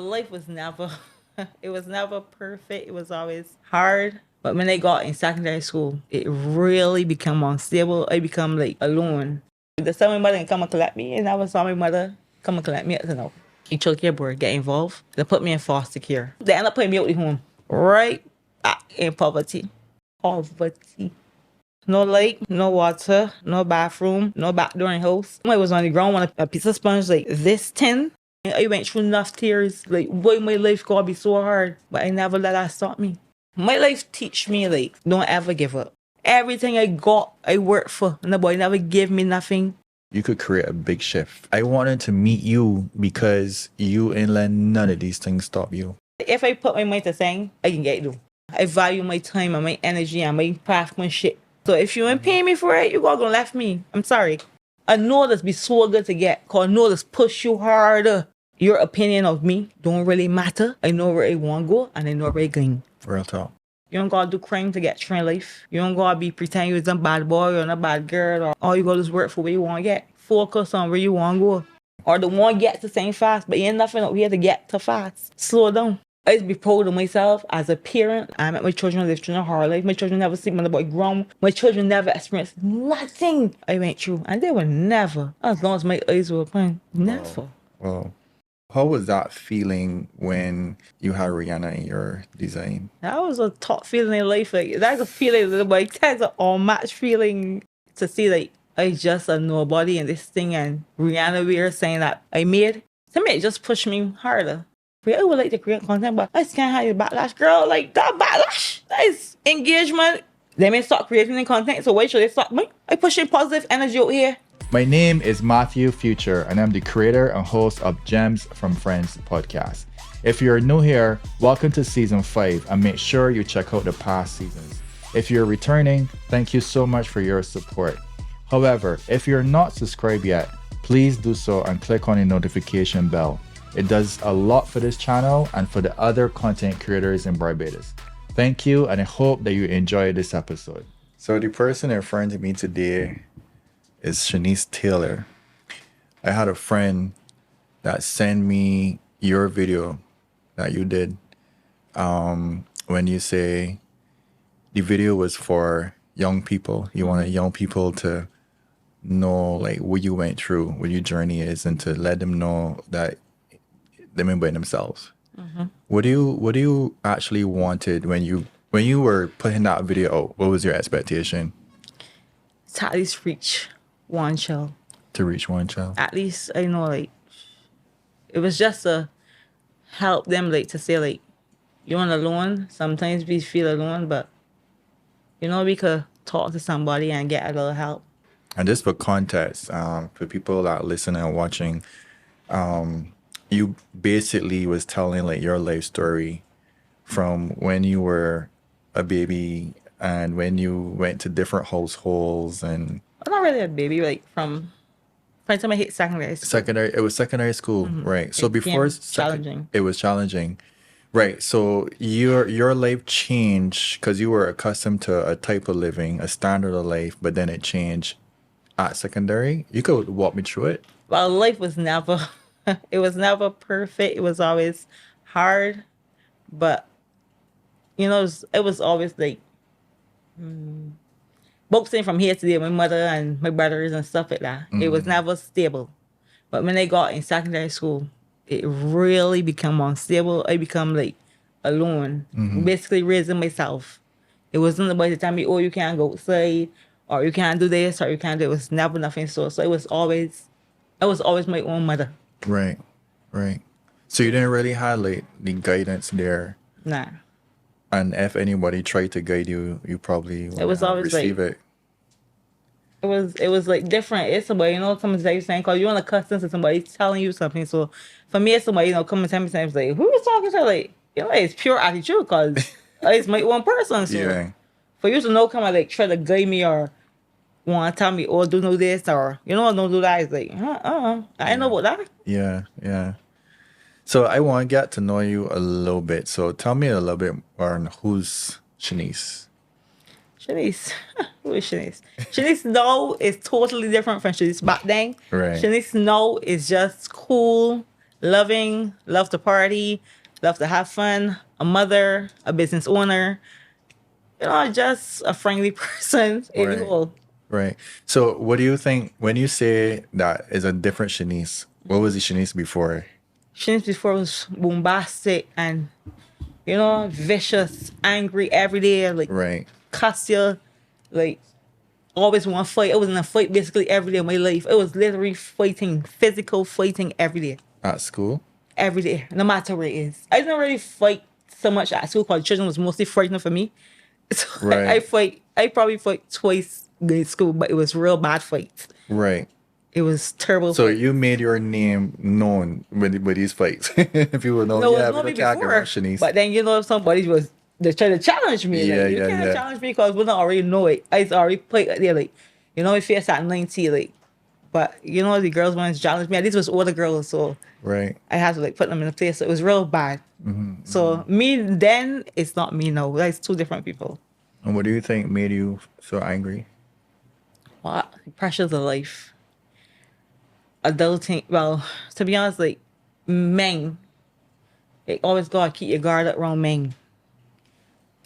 Life was never, it was never perfect. It was always hard. But when I got in secondary school, it really became unstable. I become like alone. The summer mother can come and collect me, and I was my mother come and collect me. You know, in child care board get involved. They put me in foster care. They end up putting me out the home, right back in poverty. Poverty. No light, no water, no bathroom, no back door in the house. I was on the ground on a piece of sponge like this thin. I went through enough tears. Like, boy, my life gotta be so hard. But I never let that stop me. My life teach me, like, don't ever give up. Everything I got, I worked for. Nobody never gave me nothing. You could create a big shift. I wanted to meet you because you ain't let none of these things stop you. If I put my mind to sing, I can get it done. I value my time and my energy and my craftsmanship. So if you ain't paying me for it, you gotta go left me. I'm sorry. I know this be so good to get, cause I know this push you harder. Your opinion of me don't really matter. I know where I want to go and I know where I'm going. Real talk. You don't gotta do crime to get trained life. You don't gotta be pretending you're some bad boy or a bad girl, or all you gotta do is work for where you want to get. Focus on where you want to go. Or the one get to same fast, but you ain't nothing up here to get to fast. Slow down. I used to be proud of myself as a parent. I met my children live through a hard life. My children never see my boy grown. My children never experienced nothing I went through. And they were never, as long as my eyes were open, never. Well, how was that feeling when you had Rihanna in your design? That was a top feeling in life. Like, that's a feeling that like that's an unmatched feeling to see like I just a nobody in this thing and Rihanna we are saying that I made. To me it just pushed me harder. I would like to create content, but I just can't have your backlash, girl. Like that backlash, that is engagement. They may start creating the content, so why should they stop me? I pushing positive energy out here. My name is Matthew Future, and I'm the creator and host of Gems from Friends podcast. If you're new here, welcome to season 5, and make sure you check out the past seasons. If you're returning, thank you so much for your support. However, if you're not subscribed yet, please do so and click on the notification bell. It does a lot for this channel and for the other content creators in Barbados. Thank you, and I hope that you enjoy this episode. So the person in front of me today is Shanice Taylor. I had a friend that sent me your video that you did when you say the video was for young people. You wanted young people to know like what you went through, what your journey is, and to let them know that them by themselves. Mm-hmm. What do you actually wanted when you were putting that video out? What was your expectation? To at least reach one child. To reach one child. At least I know like it was just to help them like to say like you're not alone. Sometimes we feel alone, but you know we could talk to somebody and get a little help. And just for context, for people that listen and watching, you basically was telling like your life story from when you were a baby and when you went to different households and... I'm not really a baby, like from the time I hit secondary school. It was secondary school, mm-hmm. Right. So before... challenging. It was challenging. Right. So your life changed because you were accustomed to a type of living, a standard of life, but then it changed at secondary. You could walk me through it. Well, life was never... it was never perfect. It was always hard, but you know, it was always like boxing from here to there. My mother and my brothers and stuff like that. Mm-hmm. It was never stable. But when I got in secondary school, it really became unstable. I become like alone, mm-hmm. Basically raising myself. It wasn't nobody to tell me, "Oh, you can't go outside," or "You can't do this," or "You can't do." It was never nothing. So I was always my own mother. Right. So you didn't really have like the guidance there. Nah. And if anybody tried to guide you, you probably it was always receive like, it. It was like different. It's somebody, you know, someone tell you saying, cause you're accustomed to somebody telling you something. So for me, it's somebody, you know, come and tell me something like, who you talking to? Like, you know, it's pure attitude, cause it's my one person. So yeah. For you to know, come and like try to guide me or want to tell me, "Oh, do know this," or you know, "Don't do that." It's like, I didn't know about that. Yeah. So I want to get to know you a little bit. So tell me a little bit on who's Shanice. Shanice, who is Shanice? Shanice now is totally different from Shanice back then. Right. Shanice now is just cool, loving, love to party, love to have fun, a mother, a business owner, just a friendly person in the Right. whole. Right. So, what do you think when you say that is a different Shanice? What was the Shanice before? Shanice before was bombastic and, vicious, angry every day, like Right. cuss you, like always want to fight. I was in a fight basically every day of my life. It was literally fighting, physical fighting every day. At school? Every day, no matter where it is. I didn't really fight so much at school because children was mostly frightening for me. So Right. I probably fight twice in school, but it was real bad fights. Right. It was terrible. So fight. you made your name known with these fights. People know, No, it yeah, was we me don't care before. about Shanice. But then if somebody was they trying to challenge me, Yeah, like, you yeah, can't yeah. challenge me because we don't already know it. I already played there, like, we face at 90, like, but the girls wanted to challenge me. And these was older girls, so Right. I had to like put them in a place. So it was real bad. Mm-hmm. So me then, it's not me now. That's two different people. And what do you think made you so angry? What pressures of life, adulting. Well, to be honest, like men, they always gotta keep your guard up around men.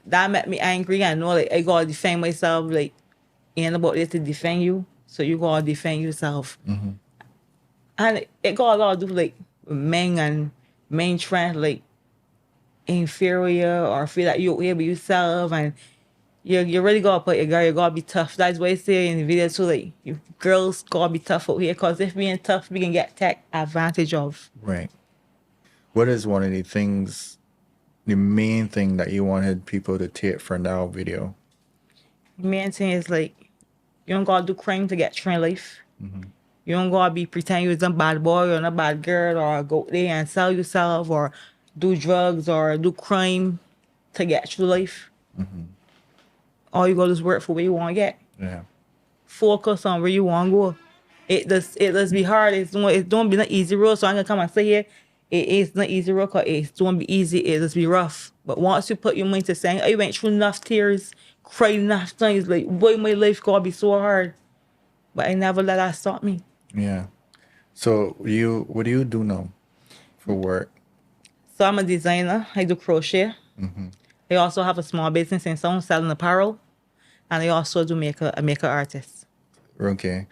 That made me angry. I know, like, I gotta defend myself. Like, ain't about this to defend you, so you gotta defend yourself. Mm-hmm. And it got a lot to do like with men and men trying to like inferior or feel like you're okay with yourself, and you really gotta put your guard. You gotta be tough. That's why I say in the video too, like, you girls gotta be tough out here, because if being tough, we can get taken advantage of. Right. What is one of the things, the main thing that you wanted people to take from that video? The main thing is like, you don't gotta do crime to get true life. Mm-hmm. You don't gotta be pretend you're some bad boy or a bad girl or go there and sell yourself or do drugs or do crime to get through life. Mm-hmm. All you gotta do is work for where you wanna get. Yeah. Focus on where you wanna go. It does be hard. It don't be an easy road. So I'm gonna come and say here, it is not easy road, because it don't be easy. It just be rough. But once you put your mind to saying, I went through enough tears, cried enough times, like, boy, my life gotta be so hard. But I never let that stop me. Yeah. So what do you do now for work? So I'm a designer. I do crochet. Mm-hmm. I also have a small business in town selling apparel, and I also do a makeup artist. Okay.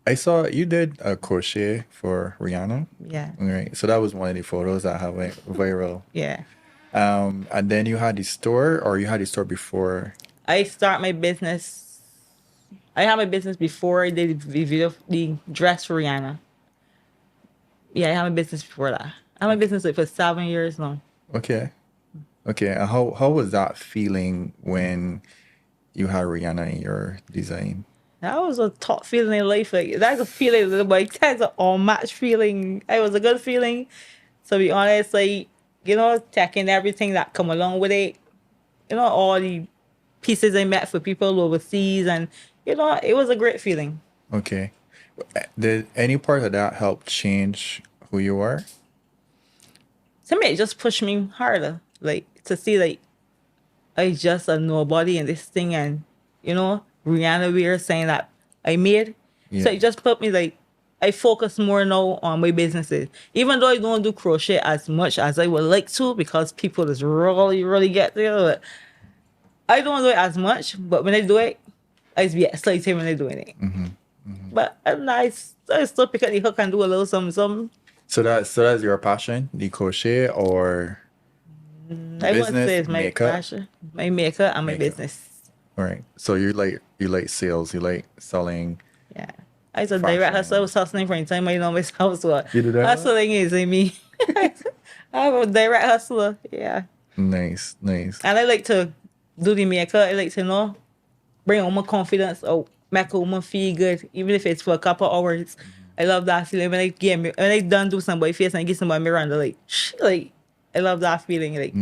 I saw you did a crochet for Rihanna. Yeah, Right. So that was one of the photos that went viral. yeah. And then you had the store, or you had the store before? I start my business. I had my business before I did the video, the dress for Rihanna. Yeah, I had my business before that. I had my business like for 7 years now. Okay. Okay. And how was that feeling when you had Rihanna in your design? That was a top feeling in life. Like, that's a feeling, like, that's an all-match feeling. It was a good feeling. To be honest, like, taking everything that come along with it. All the pieces I met for people overseas, and it was a great feeling. Okay. Did any part of that help change who you are? To me, it just pushed me harder. Like, to see, like, I just a nobody in this thing, and Rihanna wear saying that I made. Yeah. So it just put me like, I focus more now on my businesses. Even though I don't do crochet as much as I would like to, because people just really, really get there. But I don't do it as much, but when I do it, I just be excited when I'm doing it. Mm-hmm. Mm-hmm. But I still pick up the hook and do a little something. So that's your passion, the crochet, or I wouldn't say it's my makeup? passion, my makeup and my Makeup. business. All right. So you like sales, you like selling. Yeah. I was a direct hustler. I was hustling for any time I know myself. So You do that? hustling is in me. I'm a direct hustler. Yeah. Nice, nice. And I like to do the makeup. I like to bring on my confidence out, make a woman feel good, even if it's for a couple hours. I love that feeling when I done do somebody's face and I get somebody mirror and they're like, I love that feeling. Like,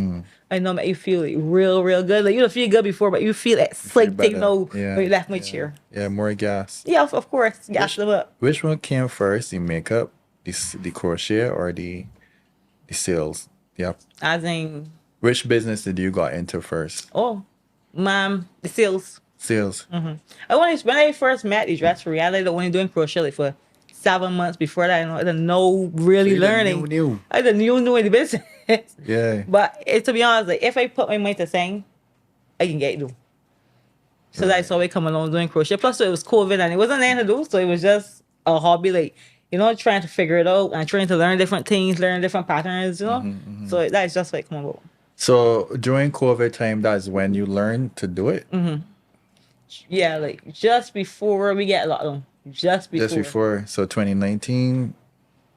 I know make you feel like real, real good. Like, you don't feel good before, but you feel excited better. when you left my chair. Yeah, more gas. Yeah, of course. Gas them up. Which one came first, the makeup, the crochet, or the sales? Yeah. As in, Which business did you got into first? the sales. Sales. When I first met the dress for Rihanna, I only doing crochet like for 7 months before that. I didn't know really So you the learning. new. I didn't knew in the business. Yeah. But to be honest, like if I put my mind to sing, I can get it do. So that's how I come along doing crochet. Plus, it was COVID and it wasn't anything to do, so it was just a hobby, like trying to figure it out and trying to learn different things, learn different patterns. So that's just like come about. So during COVID time, that's when you learned to do it. Yeah, like just before we get locked on. Just before. Just before. So 2019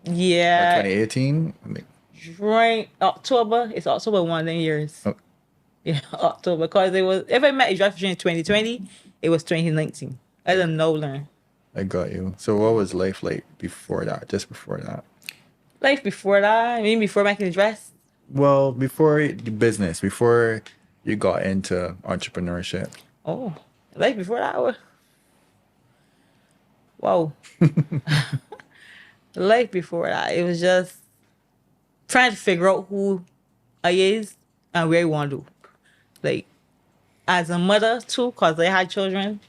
or Yeah. 2018. During October. It's October 1 years. Oh. Yeah, October. Because it was, if I met you just in 2020, it was 2019. I didn't know learn. I got you. So what was life like before that? Just before that? Life before that, I mean before making the dress. Well, before the business, before you got into entrepreneurship. Oh, life before that was, whoa. Life before that, it was just trying to figure out who I is and where I want to do. Like, as a mother too, because I had children.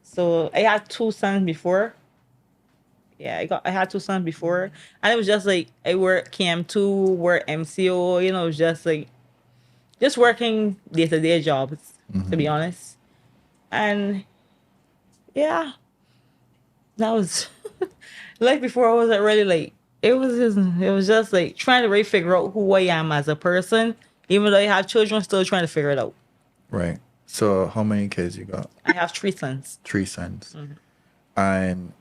So I had 2 sons before. Yeah, I had 2 sons before. And it was just like I work CAM2, work MCO, it was just like just working day-to-day jobs, to be honest. And yeah, that was like before I wasn't really like it was just like trying to really figure out who I am as a person. Even though I have children, still trying to figure it out. Right. So how many kids you got? I have 3 sons. 3 sons. And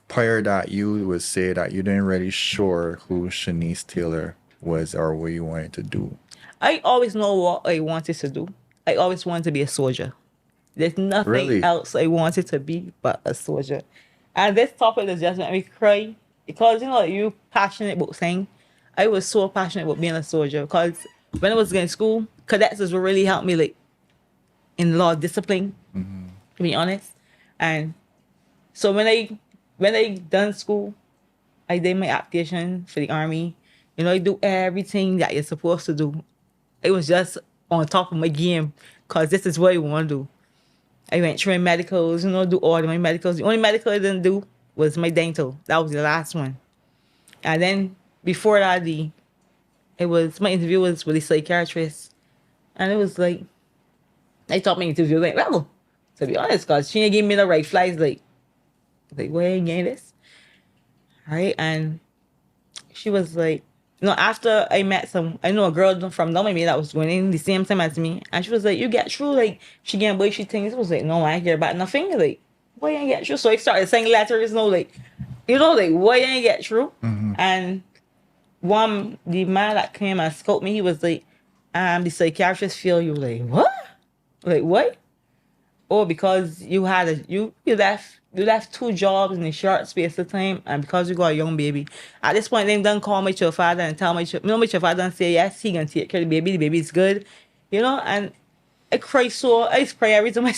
prior to that, you would say that you didn't really sure who Shanice Taylor was or what you wanted to do. I always know what I wanted to do. I always wanted to be a soldier. There's nothing Really? else I wanted to be but a soldier. And this topic has just made me cry because you passionate about saying. I was so passionate about being a soldier because when I was in school, cadets would really help me like in a lot of discipline, to be honest. And so when I done school, I did my application for the army. I do everything that you're supposed to do. It was just on top of my game because this is what I want to do. I went through my medicals, do all of my medicals. The only medical I didn't do was my dental. That was the last one. And then before that, my interview was with a psychiatrist. And it was like, I thought my interview went well, to be honest, because she didn't give me the right flights, like where ain't getting this? Right? And she was like, after I met I know a girl from Dummy that was going in the same time as me. And she was like, you get through, like, she getting boy, she thinks, it was like, no, I ain't hear about nothing. Like, why you ain't get through? So I started saying letters, like, why you ain't get through? And the man that came and scoped me, he was like, the psychiatrist feel you. Like, what? Like, what? Oh, because you left 2 jobs in a short space of time, and because you got a young baby. At this point, they done call my father and tell my father and say yes, he can take care of the baby is good, and I cry I used to cry every time I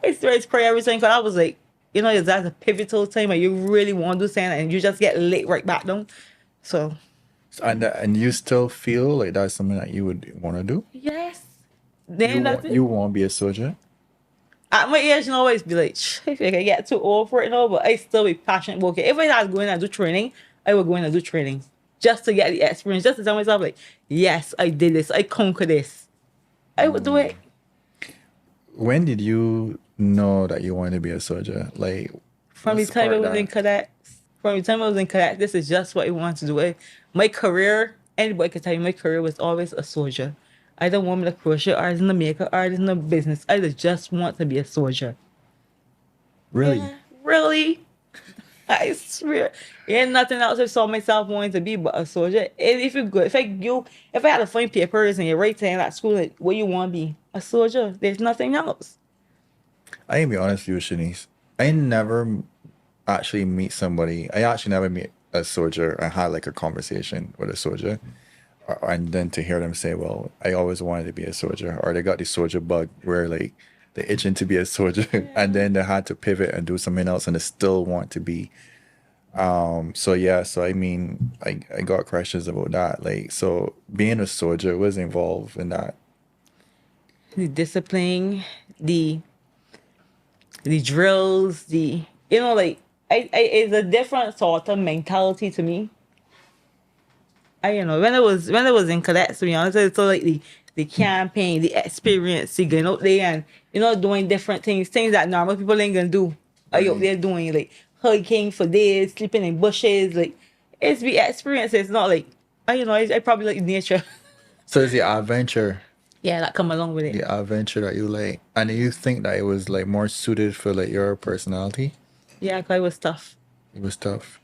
used to cry every time because I was like, that's a pivotal time where you really want to do something and you just get lit right back down. So. And you still feel like that's something that you would want to do? Yes. You won't be a soldier? At my age, I always be like, if I get too old for it, but I still be passionate about it. If I was going to do training, I would go in and do training just to get the experience, just to tell myself, like, yes, I did this, I conquered this. I would do it. When did you know that you wanted to be a soldier? Like, from the time I was in cadets, this is just what I wanted to do. My career, anybody can tell you, my career was always a soldier. I don't want to be a crochet artist, no makeup artist, no business. I just want to be a soldier. Really? Yeah, really? I swear. Ain't nothing else I saw myself wanting to be but a soldier. And if I had to find papers and you write saying at school, like, what you want to be? A soldier. There's nothing else. I can be honest with you, Shanice. I never actually meet somebody. I actually never meet a soldier and had like a conversation with a soldier. And then to hear them say, well, I always wanted to be a soldier, or they got the soldier bug where like they're itching to be a soldier and then they had to pivot and do something else and they still want to be. So I mean, I got questions about that. Like, so being a soldier was involved in that. The discipline, the drills, like it's a different sort of mentality to me. When I was in cadets, to be honest, it's so like the campaign, the experience, you going out there and doing different things that normal people ain't gonna do. Are you out Right. there doing like hiking for days, sleeping in bushes, like it's the experience. It's not like I probably like nature. So it's the adventure, Yeah, that come along with it. the adventure that you like, and you think that it was like more suited for like your personality. Yeah, 'cause it was tough. It was tough.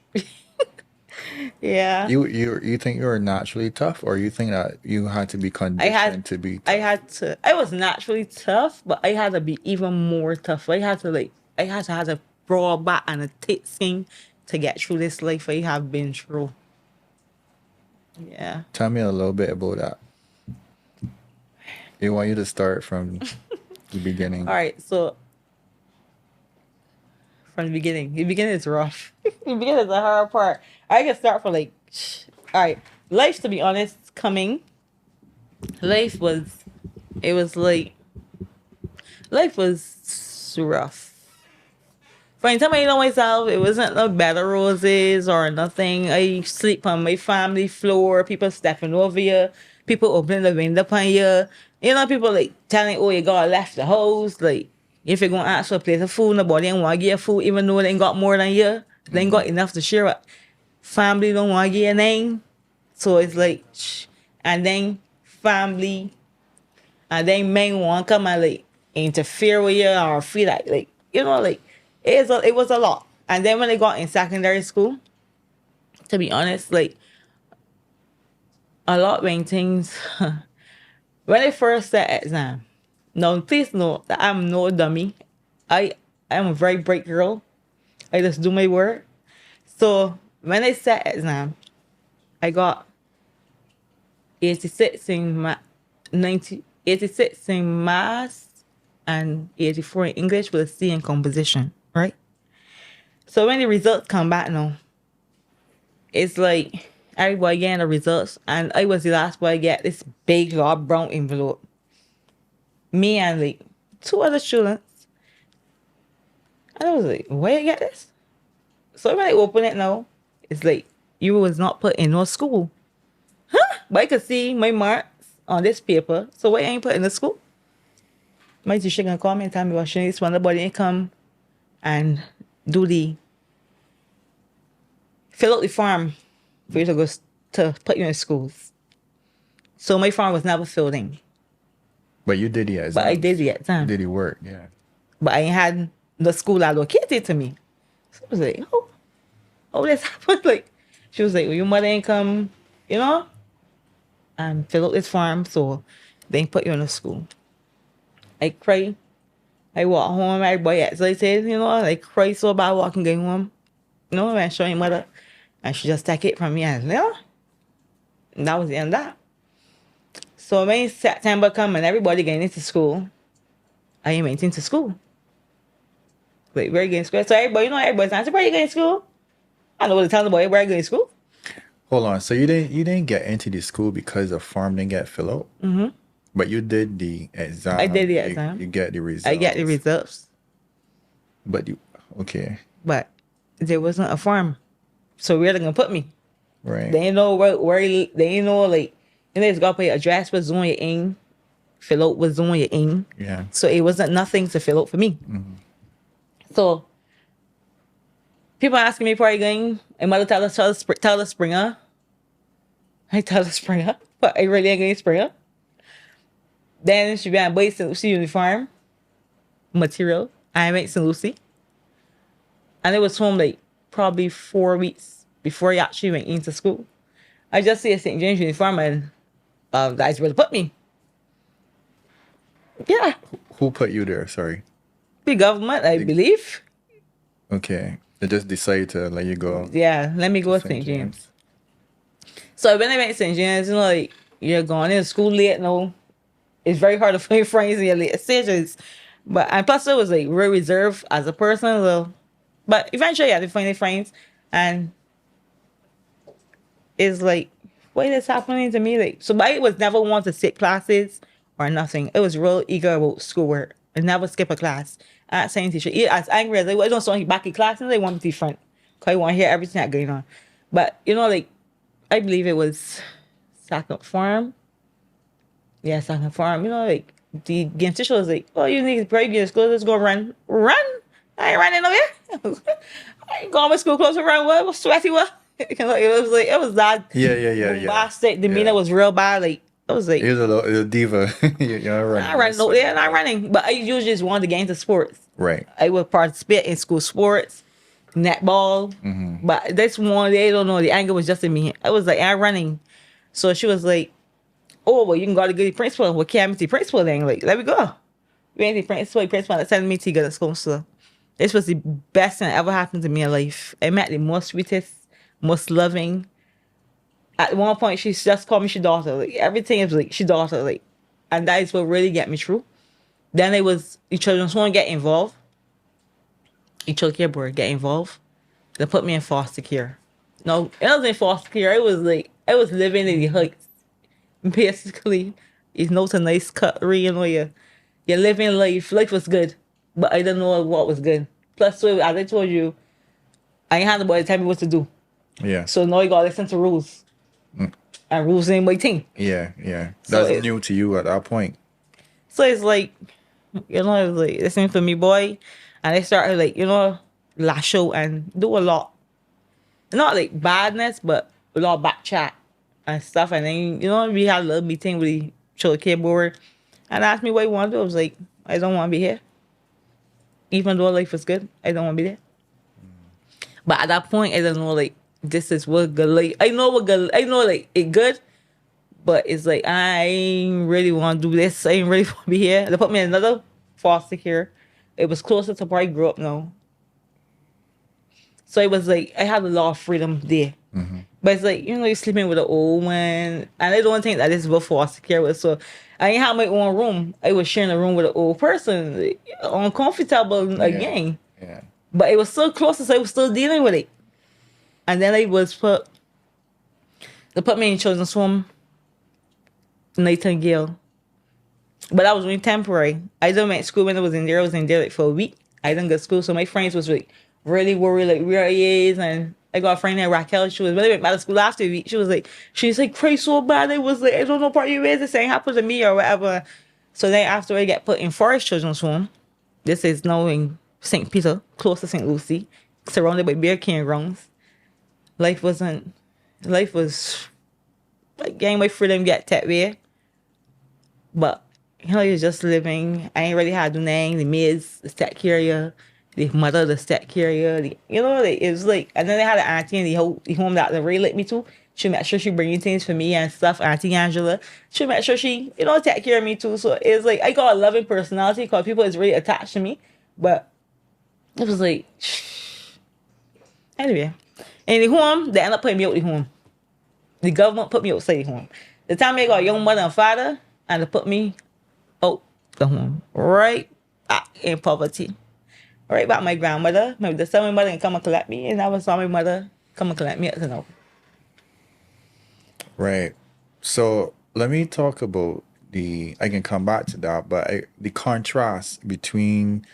Yeah. You think you were naturally tough, or you think that you had to be conditioned to be tough? I was naturally tough, but I had to be even more tough. I had to have a broad back and a thick skin to get through this life I have been through. Yeah. Tell me a little bit about that. I want you to start from the beginning. All right. So from the beginning. The beginning is rough. The beginning is the hard part. I can start from all right. Life, to be honest, life was, it was like, life was rough. For the time I know myself, it wasn't no bed of roses or nothing. I sleep on my family floor, people stepping over you, people opening the window upon you. People like telling, oh, you gotta left the house. Like, if you're gonna ask for a plate of food, nobody ain't wanna give you food, even though they ain't got more than you. They ain't got enough to share it. Family don't wanna give you a name. So it's like, and then family, and then men want to come and like interfere with you or feel like it was a lot. And then when I got in secondary school, to be honest, like a lot when things when I first sat exam. Now please know that I'm no dummy. I am a very bright girl. I just do my work. So when I sat exam, I got 86 in 86 in math and 84 in English with a C in composition, right? So when the results come back now, it's like everybody getting the results, and I was the last boy to get this big large brown envelope. Me and like two other students. And I was like, where you get this? So when I open it now, it's like, you was not put in no school. Huh? But I could see my marks on this paper. So why I ain't put in the school? My teacher gonna call me and tell me, well, Shanice, when the body ain't come and fill out the form for you to go to put you in schools. So my form was never filled in. But you did the exam. But I did the exam. You did the work, yeah. But I ain't had the school allocated to me. So I was like, oh, this happened. Like, she was like, well, your mother ain't come, and fill out this form, so they ain't put you in a school. I cry. I walk home, everybody excited, I cry so bad walking going home. And showing your mother. And she just take it from me and and that was the end of that. So when September come and everybody getting into school, I ain't went into school. Like, where you getting to school? So everybody's asking, where you going to school? I know what to tell the boy, where you going to school? Hold on. So you didn't get into the school because the form didn't get filled out? Mm-hmm. But you did the exam. I did the exam. You get the results. I get the results. But okay. But there wasn't a form. So where they gonna put me? Right. They ain't know where they ain't know, like, they just gotta put your address, what zone you're in, fill out what zone you're in. Yeah. So it wasn't nothing to fill out for me. Mm-hmm. So people asking me where you going, and mother tell the Springer. I tell the Springer, but I really ain't going to Springer. Then she began buy St. Lucie uniform material. I make St. Lucie. And it was home like probably 4 weeks before I actually went into school. I just see a St. James uniform and that's where they put me. Yeah. Who put you there? Sorry. The government, I believe. Okay. They just decided to let you go. Yeah, let me go to St. James. So when I went to St. James, like, you're going in school late now. It's very hard to find friends in your late stages. And plus I was like real reserved as a person. So, but eventually I had to find friends. And it's like, what is happening to me? Like, so I was never one to skip classes or nothing. I was real eager about schoolwork. I never skip a class. At same teacher. As angry as they were, I don't so back in class and they want me to be front. Cause I want to hear everything that going on. But you know, like I believe it was second form. Yeah, second form. You know, like the game teacher was like, "Oh, you need to break your school. Let's go run. Run? I ain't running over here. I ain't going to school close to run. What? Sweaty what?" You know, it was that Yeah. bombastic demeanor was real bad. Like it was like, You're a diva. You're running. I running over there, not running. But I usually just wanted to get into sports. Right. I would participate in school sports, netball. But this one, they don't know. The anger was just in me. I was like, I'm running. So she was like, "Oh, well, you can go to the principal. Well, can't meet the principal then. Like, let me go." We ain't the principal. The principal that sent me to go to school. So this was the best thing that ever happened to me in life. I met the most sweetest, most loving. At one point, she just called me she daughter. Like everything is like she daughter. Like, and that is what really got me through. Then it was the children's home get involved. The child care board get involved. They put me in foster care. No, it wasn't in foster care. It was like I was living in the heights. Basically, it's not a nice cutlery, you know. You're living life. Life was good, but I didn't know what was good. Plus, so as I told you, I ain't had nobody tell me what to do. Yeah. So now you gotta listen to rules. And rules ain't my thing. Yeah. So That's new to you at that point. So it's like, you know, it was like listening to me, boy. And they started like, you know, lash out and do a lot. Not like badness, but a lot of back chat and stuff. And then, you know, we had a little meeting with the child care board and asked me what you want to do. I was like, I don't want to be here. Even though life was good, I don't want to be there. But at that point, I don't know, like, this is what good. Like, I know like, it good. But it's like, I ain't really want to do this. I ain't really want to be here. They put me in another foster care. It was closer to where I grew up now. So it was like, I had a lot of freedom there. But it's like, you know, you're sleeping with an old one. And I don't think that this is what foster care was. So I ain't have my own room. I was sharing a room with an old person. Like, uncomfortable again. Yeah. But it was so close, so I was still dealing with it. And then they put me in children's home. Nightingale. But that was only temporary. I didn't went to school when I was in there. I was in there like for a week. I didn't go to school. So my friends was like really worried, like where he is. And I got a friend named Raquel. She was when I went back to school after a week. She's like crazy so bad. It was like, I don't know part you is. This ain't happened to me or whatever. So then after I get put in Forest Children's Home, this is now in St. Peter, close to St. Lucie, surrounded by bear campgrounds. Life was like getting my freedom get that way. But, you know, you're just living. I ain't really had to do nothing. The maids, the step carrier, the mother, the step carrier. You know, it was like, and then they had an auntie in the home that really let me to. She made sure she bringing things for me and stuff. Auntie Angela. She made sure she, you know, take care of me too. So it's like, I got a loving personality because people is really attached to me. But it was like, anyway. In the home, they end up putting me out the home. The government put me outside the home. The time I got a young mother and father, and they put me out the home. Right back in poverty. Right back my grandmother. The summer mother can come and collect me, and I was saw my mother come and collect me at the now. Right. So let me talk about I can come back to that, but the contrast between,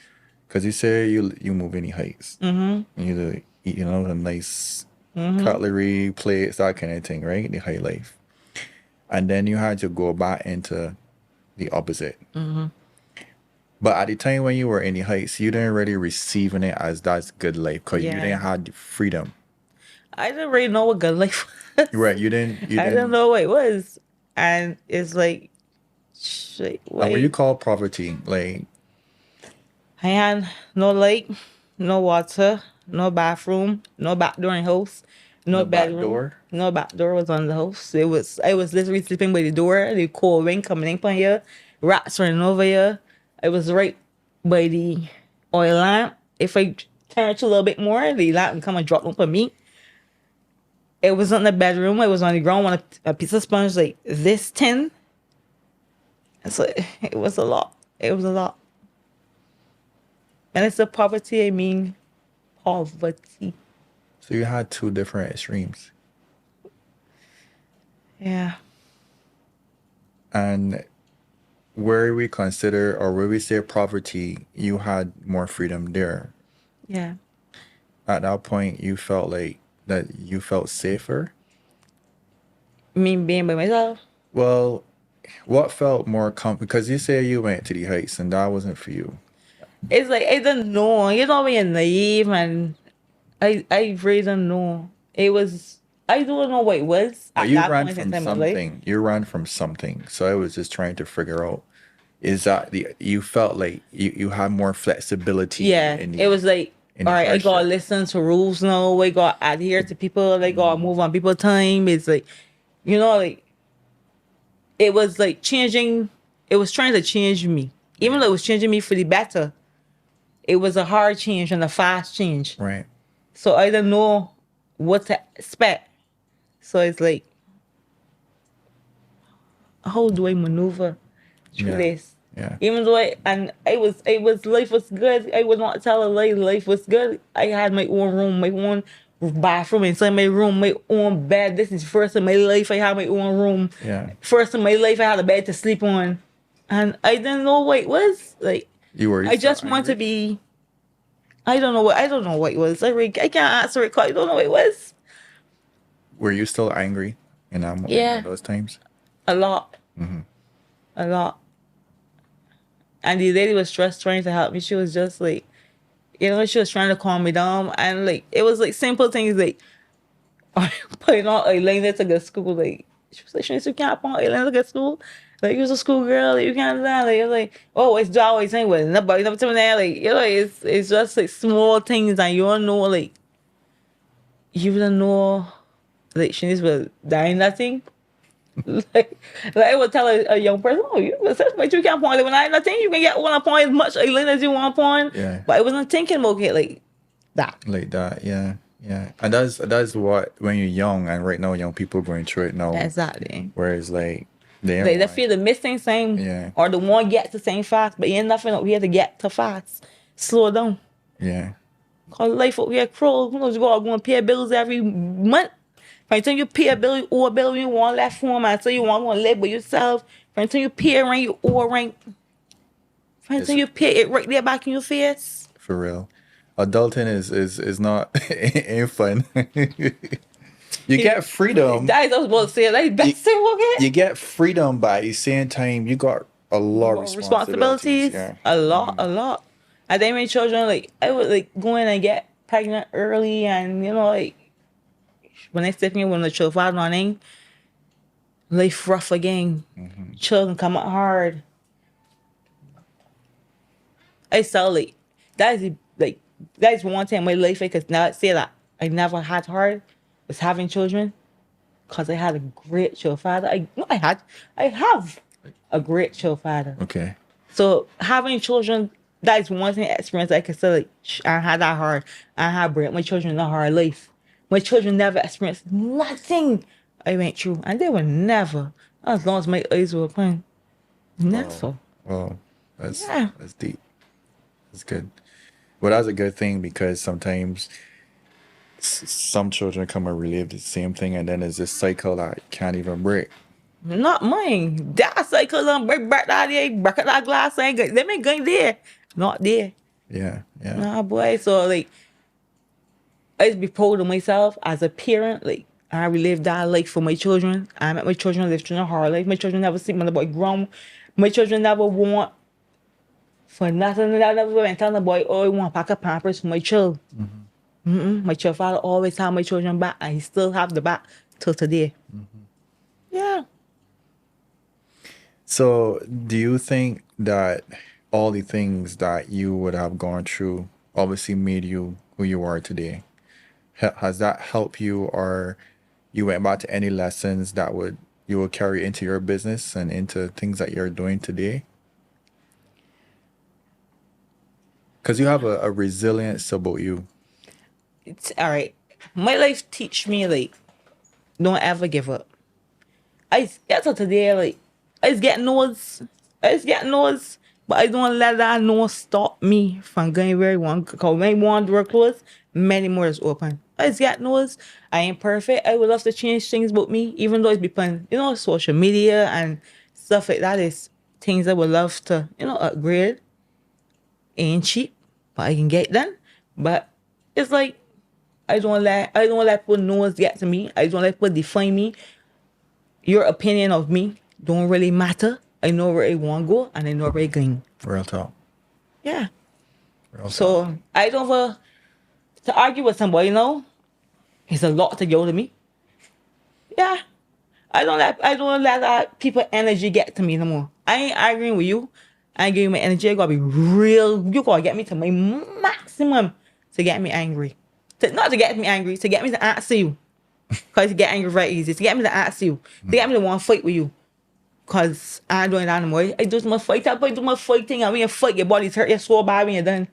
because you say you move in the heights. And you eat, you know, a nice cutlery, plates, that kind of thing, right? The high life. And then you had to go back into the opposite. But at the time when you were in the heights, you didn't really receiving it as that's good life because you didn't have the freedom. I didn't really know what good life was. Right, you didn't. I didn't know what it was. And it's like, and what you call poverty, like, I had no light, no water, no bathroom, no back door in the house, no bedroom. Back door? No back door was on the house. I was literally sleeping by the door, the cold wind coming in from here, rats running over here. I was right by the oil lamp. If I turn to a little bit more, the lamp would come and drop on me. It was on the bedroom. It was on the ground on a piece of sponge like this thin. So it was a lot. It was a lot. And it's the poverty, I mean poverty. So you had two different extremes. Yeah. And where we consider or where we say poverty, you had more freedom there. Yeah. At that point, you felt like that you felt safer. Me being by myself. Well, what felt more because you say you went to the heights and that wasn't for you. It's like I don't know. You know when you're naive and I really don't know. It was I don't know what it was But at you that ran point in from time of life. something. You ran from something. So I was just trying to figure out, is that the you felt like you had more flexibility Yeah. in It was like in all the right, I gotta hardship. listen to rules now. I gotta adhere to people. I gotta move on people's time. It's like, you know, like it was like changing. It was trying to change me, even though it was changing me for the better. It was a hard change and a fast change. Right. So I didn't know what to expect. So it's like, how do I maneuver through Yeah. this? Yeah. Even though life was good. I would not tell a lie. Life was good. I had my own room, my own bathroom inside my room, my own bed. This is first in my life I had my own room. Yeah. First in my life I had a bed to sleep on, and I didn't know what it was. Like You I still just want to angry? be. I don't know what it was. I can't answer it. 'Cause I don't know what it was. Were you still angry Yeah, in those times? a lot, Mm-hmm. a lot. And the lady was just trying to help me. She was just like, you know, she was trying to calm me down. And like, it was like simple things like, putting on eyeliner to go to school. Like, she was like, Shanice, you can't put on eyeliner to go to school. Like, you're a school girl. Like, you can't do that. Like, it was like, oh, it's always saying, well, nobody never tell me that. Like, you know, it's just like small things. And you don't know, like, you don't know, like, Shanice was dying nothing. like, like I would tell a young person, oh, but you can't point it when I nothing. You can get one point as much eyeliner as you want point. Yeah. But I wasn't thinking about it like that. Like that, yeah. Yeah. And that's what when you're young, and right now young people going through it now. Exactly. Whereas like they They feel the missing same Yeah. or the one get to same fast, but you ain't nothing up here to get to fast. Slow down. Yeah. Cause life up here cruel. Who knows you gotta go and pay bills every month. By the time you pay a bill, you owe a bill, you want left home until you want to live with yourself. By the time you pay rent, you owe rent. By the time you pay it right there back in your face. For real. Adulting is not ain't fun. You get freedom. That is what I was about to say. Like best thing okay? You get freedom, but at the same time you got a lot of responsibilities. Yeah. A lot. And then my children, like I would like go in and get pregnant early, and you know, like when I step in when the children running, life rough again. Mm-hmm. Children come out hard. I saw like that is one thing in my life I could not say that I never had hard was having children, because I had a great child father. I have a great child father. Okay. So having children, that is one thing experience I could say like I had that hard. I had bring my children a hard life. My children never experienced nothing I went through, and they were never, as long as my eyes were open, never. Well, that's Yeah. that's deep. That's good. Well, that's a good thing because sometimes some children come and relive the same thing, and then there's this cycle that can't even break. Not mine. That cycle on break that day, break that glass ain't good. They ain't going there. Not there. Yeah. Yeah. Nah, boy. So like, I just be proud of myself as a parent. Like I relived that life for my children. I met my children live through a hard life. My children never see my boy grown. My children never want for nothing. They never went telling the boy, oh, I want a pack of Pampers for my child. My child father always had my children back, and he still have the back till today. Yeah. So, do you think that all the things that you would have gone through obviously made you who you are today? Has that helped you, or you went back to any lessons that you will carry into your business and into things that you're doing today? Because you have a resilience about you. It's all right. My life teach me like don't ever give up. I get to today like I just get no's, but I don't let that no stop me from going where I want. Cause when I want door closed, many more is open. I just get no's. I ain't perfect. I would love to change things about me, even though it's become social media and stuff like that is things I would love to, upgrade ain't cheap, but I can get done. But it's like I don't let people noise get to me. I don't let people define me. Your opinion of me don't really matter. I know where I want to go and I know where I'm going. Real talk. Yeah. Real talk. So I don't to argue with somebody, it's a lot to go to me. Yeah. I don't let people energy get to me no more. I ain't arguing with you. I ain't giving you my energy. I gotta be real. You gotta get me to my maximum to get me angry. Not to get me angry, to get me to answer you. Because to get angry very easy. To get me to answer you. To get me to want to fight with you. Because I ain't doing that anymore. I do my fight. I do my fight thing. And when you fight, your body's hurt. You're so bad when you're done.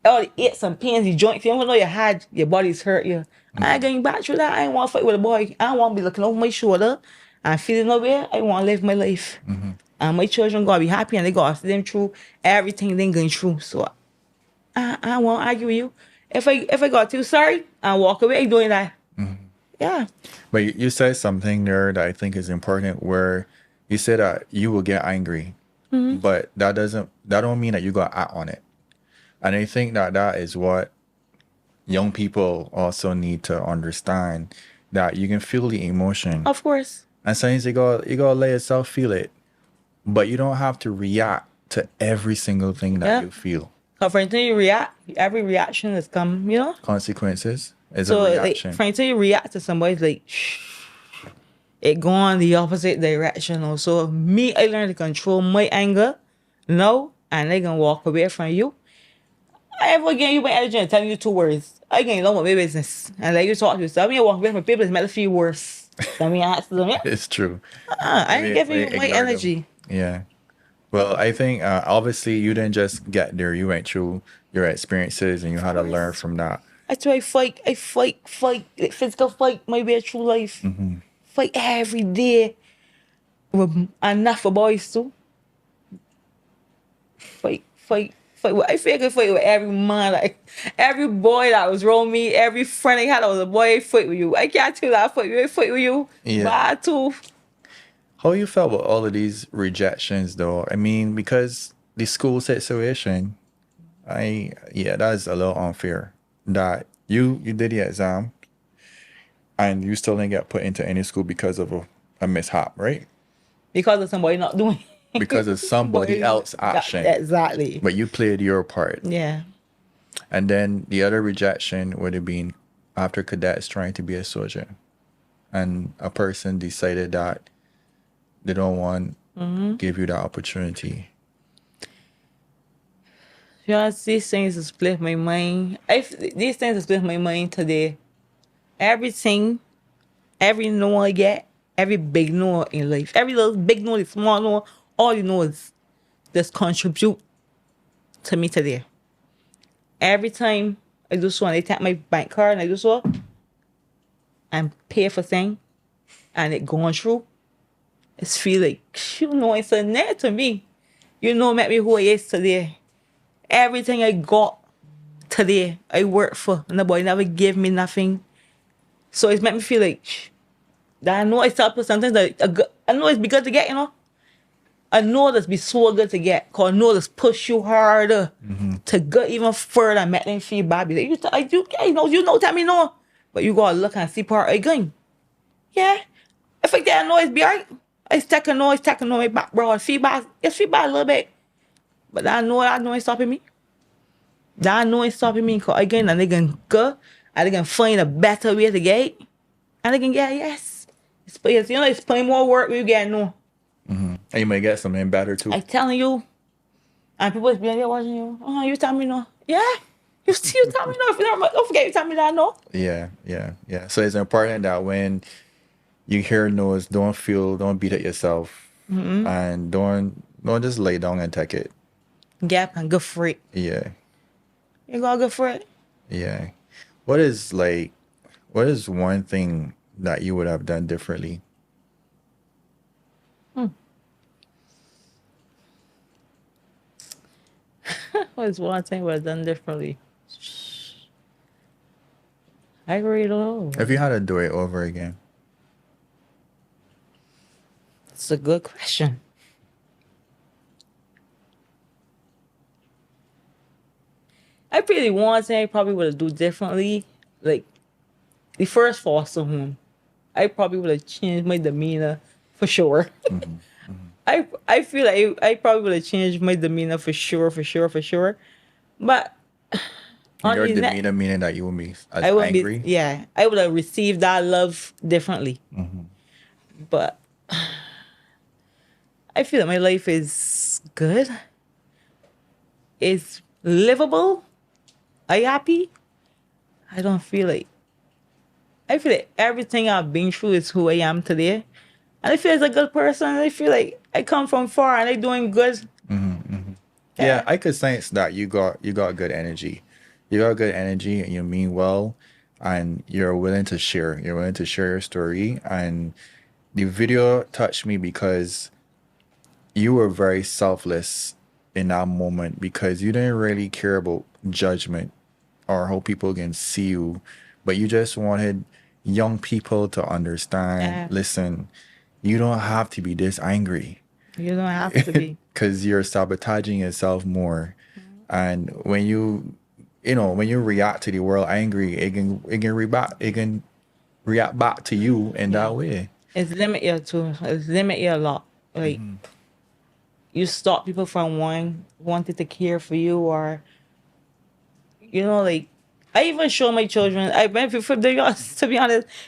All the aches and pains, your joints. You don't know you had, your body's hurt you. I ain't going back through that. I ain't want to fight with a boy. I don't want to be looking over my shoulder and feeling nowhere. I want to live my life. And my children gotta be happy and they gotta see them through everything they going through. So I won't argue with you. If I got too sorry, I walk away doing that. Yeah. But you said something there that I think is important, where you said that you will get angry, but that don't mean that you got to act on it. And I think that is what young people also need to understand, that you can feel the emotion. Of course. And sometimes you gotta let yourself feel it, but you don't have to react to every single thing that you feel. Because for until you react, every reaction has come, Consequences is So a like, reaction. for until you react to somebody, it's like it go on the opposite direction. So me, I learned to control my anger, and they gonna walk away from you. I ever give you my energy and telling you 2 words. I can know my business and let you talk to yourself. When you walk away from people, it's meant to feel worse than me answer them. Yeah? It's true. I ain't giving you my Ignore them. energy. Yeah. Well, I think obviously you didn't just get there. You went through your experiences and you had to learn from that. That's why I fight, like physical fight might be a true life. Fight every day. With enough for boys too. Fight. I feel I can fight with every man, like every boy that was around me, every friend I had that was a boy, I fight with you. I can't tell that I fight with you. Yeah. Bad too. How you felt with all of these rejections though? I mean, because the school situation, that is a little unfair. That you did the exam and you still didn't get put into any school because of a mishap, right? Because of somebody not doing it. Because of somebody else's action. Exactly. But you played your part. Yeah. And then the other rejection would have been after cadets trying to be a soldier. And a person decided that they don't want to give you that opportunity. These things have split my mind. These things have split my mind today. Everything, every no I get, every big no in life, every little big no, small no, all you know is just contribute to me today. Every time I do so, and they tap my bank card and I do so, and pay for thing, and it going through, it's feel like, it's a net to me. Make me who I is today. Everything I got today, I worked for. Nobody never gave me nothing. So it's made me feel like, that I know it's up, sometimes I know it's be good to get, I know this be so good to get, because I know this push you harder to go even further and make them feel bad. Be like, tell me no. But you gotta look and see part I going. Yeah. If I get a noise, be alright. It's taking noise, my back, bro. It's feedback a little bit. But that noise stopping me. That noise stopping me, because again, and they can go, and they can find a better way to get it. And they can get it, yes. It's plenty more work when you get no. And you might get something better too. I'm telling you. And people is being there watching you. You tell me no. Yeah. You tell me no. If you don't forget, you tell me that no. Yeah. So it's important that when you hear no's, don't beat it yourself. And don't just lay down and take it. Gap and go for it. Yeah. You gotta go for it. Yeah. What is one thing that you would have done differently? What is one thing we've done differently? I really don't know. If you had to do it over again. It's a good question. I really want to say I probably would have do differently. Like the first foster home, I probably would have changed my demeanor for sure. I feel like I probably would have changed my demeanor for sure, for sure, for sure. But on Your the net, demeanor meaning that you will be as I wouldn't be. angry. Yeah, I would have received that love differently. But I feel that my life is good. It's livable. I happy. I don't feel like. I feel like everything I've been through is who I am today. And I feel as a good person. I feel like I come from far and I'm doing good. Yeah, I could sense that you got good energy. You got good energy and you mean well and you're willing to share. You're willing to share your story. And the video touched me because you were very selfless in that moment because you didn't really care about judgment or how people can see you, but you just wanted young people to understand, Yeah. listen, you don't have to be this angry You don't have to be. because you're sabotaging yourself more. And when when you react to the world angry, it can react back to you in that way. It's limit you too. It's limit you a lot. Like you stop people from wanting to care for you, or like I even show my children. I went for to be honest,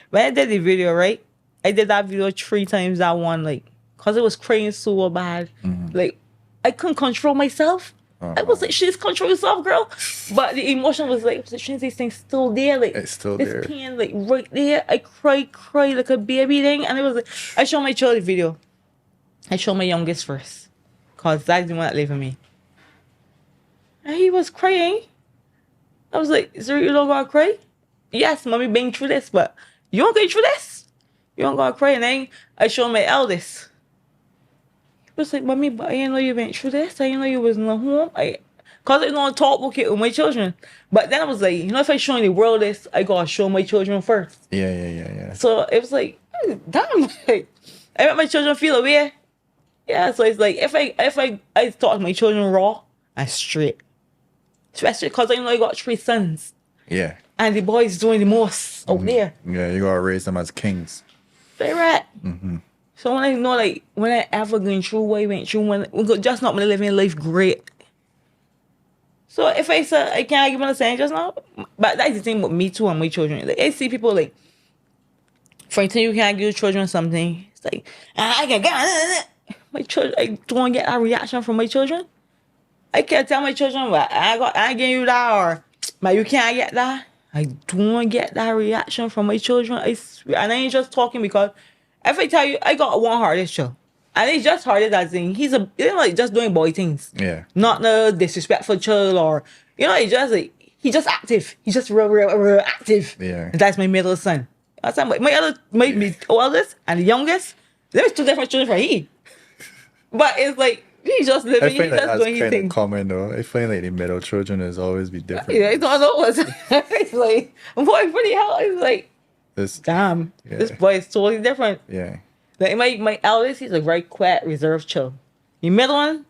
when I did the video, right? I did that video 3 times. That one, like, cause it was crying so bad. Like I couldn't control myself. I was like, "She's control yourself, girl." But the emotion was like, "Shouldn't these things still there? Like It's still this there. pain, like right there." I cry like a baby thing, and it was like, I show my child the video. I show my youngest first, cause that's the one that lived with me. And he was crying. I was like, "Sir, you don't gotta cry?" "Yes, mommy been through this, but you don't go through this. You don't gotta cry." And then I show my eldest. He was like, "Mommy, but I didn't know you went through this. I didn't know you was in the home." Cause I don't talk about it with my children. But then I was like, if I show the world this, I gotta show my children first. Yeah. So it was like, damn, like, I make my children feel away. Yeah, so it's like if I talk to my children raw and straight. Especially because I got 3 sons. Yeah. And the boys doing the most out there. Yeah, you gotta raise them as kings. They right. So when I know, like, when I ever going through what I went through, when just not living life great. So if I say I can't give them the same just now, but that's the thing with me too and my children. Like I see people like, for instance, you can't give your children something. It's like, I can get my children. I don't get that reaction from my children. I can't tell my children, well, I give you that, or but you can't get that. I don't get that reaction from my children. I swear. And I ain't just talking because if I tell you, I got one hardest child. And it's just hardest as in he's like just doing boy things. Yeah. Not no disrespectful child, or he just active. He's just real active. Yeah. And that's my middle son. That's my oldest and the youngest. There's 2 different children for he. But it's like he's just I living, think he's like just that's doing his kind of thing. common though. I find like the middle children is always be different. Yeah, I don't know what's it's like, boy, pretty hell. It's like, This, damn, Yeah. this boy is totally different. yeah. Like my eldest, he's a very quiet, reserved child. The middle one,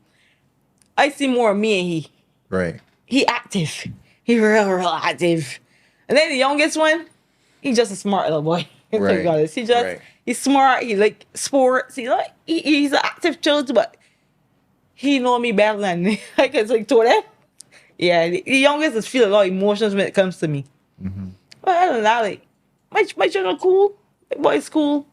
I see more of me and he. Right. He active. He real active. And then the youngest one, he's just a smart little boy. Right. He's smart. He like sports. He's an active child, but he know me better than I can like to them. Yeah, the youngest is feel a lot of emotions when it comes to me. But other than that, like my children cool. My boy's cool.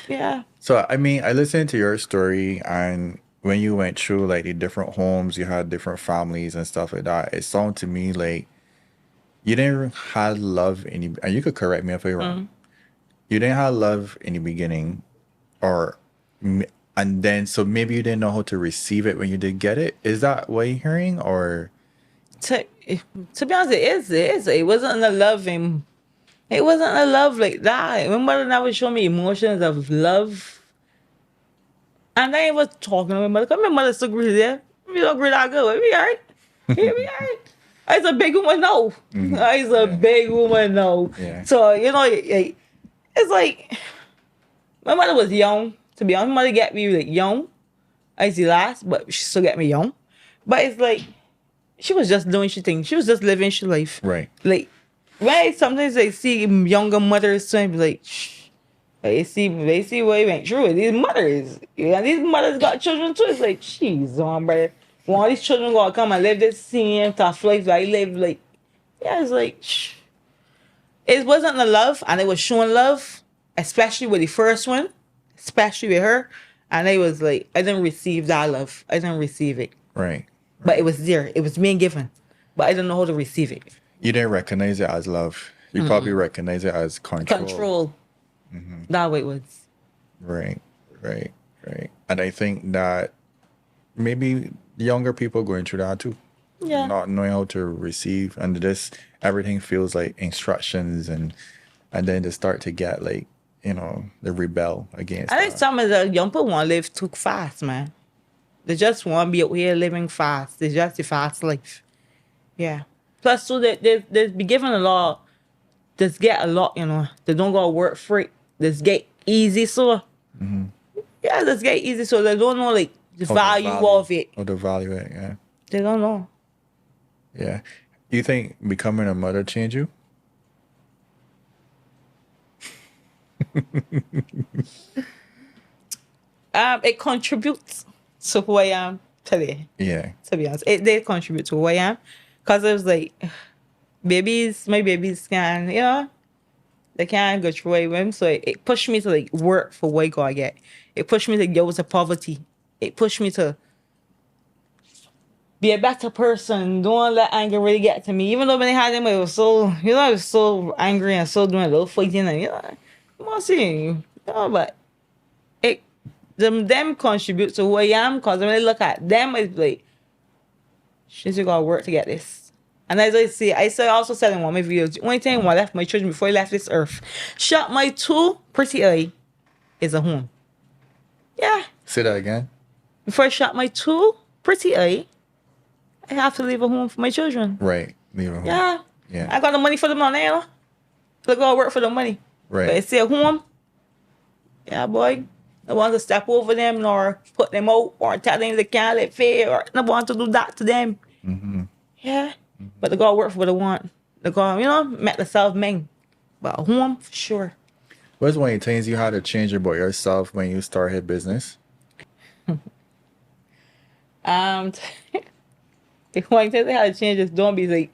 Yeah. So I mean, I listened to your story, and when you went through like the different homes, you had different families and stuff like that. It sounded to me like you didn't have love and you could correct me if I'm wrong. You didn't have love in the beginning, and then so maybe you didn't know how to receive it when you did get it. Is that what you're hearing, or? To be honest, it is. It wasn't a love it wasn't a love like that. My mother never showed me emotions of love. And I was talking to my mother, because my mother's so great there. We don't agree that good. We alright. We alright. I's a big woman now. I's a big woman now. Yeah. So, it's like, my mother was young, to be honest. My mother got me like young. I was the last, but she still got me young. But it's like, she was just doing she thing. She was just living she life. Right. Like, right? Sometimes they see younger mothers saying like, shh. They see what he went through. These mothers, yeah, these mothers got children too. It's like, jeez, brother. When all these children gonna come and live this same tough life I live, like, yeah, it's like, shh. It wasn't the love, and it was showing love, especially with the first one, especially with her. And it was like, I didn't receive that love. I didn't receive it. Right. But it was there. It was being given. But I didn't know how to receive it. You didn't recognize it as love. You probably recognize it as control. Control. That way it was. Right. And I think that maybe younger people going through that too. Yeah. Not knowing how to receive, and this everything feels like instructions, and then they start to get like, you know, they rebel against I think that. some of the young people want to live too fast, man. They just want to be out here living fast. It's just a fast life. Yeah. Plus, so they be given a lot. Just get a lot, you know. They don't go to work for it. Just get easy, so. Yeah, just get easy, so they don't know like the value of it. Or the value of it, yeah. They don't know. Yeah. You think becoming a mother changed you? It contributes to who I am today. Yeah. To be honest, it did contribute to who I am, cause it was like, my babies can, you know, they can't go through it with them. So it pushed me to like work for what I gotta get. It pushed me to get out of poverty. It pushed me to be a better person. Don't let anger really get to me. Even though when I had them, I was so, you know, I was so angry and so doing a little fighting and, you know, I'm not saying you know, but it, them contribute to who I am, because when I look at them, it's like, she's gotta work to get this. And as I also said in one of my videos, the only thing I left my children before I left this earth, shut my two pretty eye, is a home. Yeah. Say that again. Before I shut my two pretty eye, I have to leave a home for my children. Right. Leave it home. Yeah. Yeah. I got the money for them now, you know. I go work for the money. Right. But I stay at home. Yeah, boy. I want to step over them or put them out or tell them they can't let fair or I want to do that to them. Yeah. But they go work for what they want. They go, you know, make themselves men. But at home, for sure. What's one of the things you had to change about yourself when you started business? The one thing I had to change is don't be like